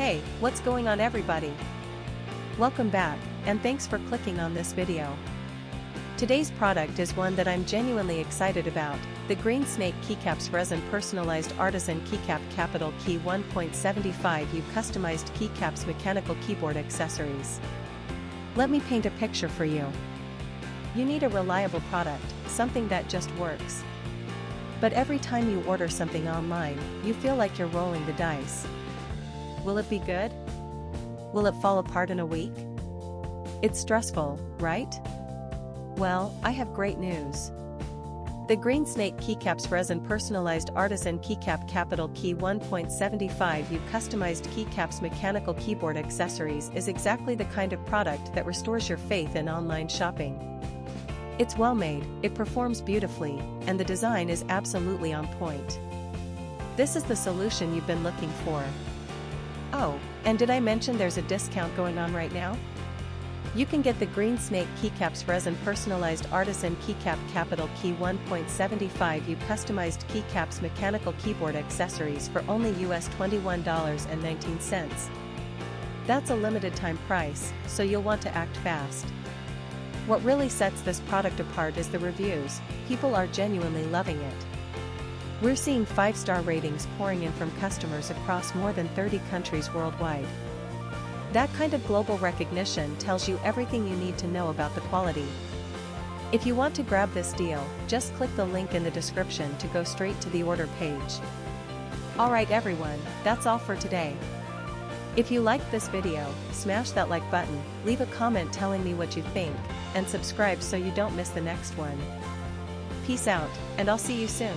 Hey, what's going on everybody? Welcome back, and thanks for clicking on this video. Today's product is one that I'm genuinely excited about, the Green Snake Keycaps Resin Personalized Artisan Keycap Capital Key 1.75U Customized Keycaps Mechanical Keyboard Accessories. Let me paint a picture for you. You need a reliable product, something that just works. But every time you order something online, you feel like you're rolling the dice. Will it be good? Will it fall apart in a week? It's stressful, right? Well, I have great news. The Green Snake Keycaps Resin Personalized Artisan Keycap Capital Key 1.75U Customized Keycaps Mechanical Keyboard Accessories is exactly the kind of product that restores your faith in online shopping. It's well made, it performs beautifully, and the design is absolutely on point. This is the solution you've been looking for. Oh, and did I mention there's a discount going on right now? You can get the Green Snake Keycaps Resin Personalized Artisan Keycap Capital Key 1.75U Customized Keycaps Mechanical Keyboard Accessories for only US $21.19. That's a limited time price, so you'll want to act fast. What really sets this product apart is the reviews. People are genuinely loving it. We're seeing 5-star ratings pouring in from customers across more than 30 countries worldwide. That kind of global recognition tells you everything you need to know about the quality. If you want to grab this deal, just click the link in the description to go straight to the order page. Alright everyone, that's all for today. If you liked this video, smash that like button, leave a comment telling me what you think, and subscribe so you don't miss the next one. Peace out, and I'll see you soon.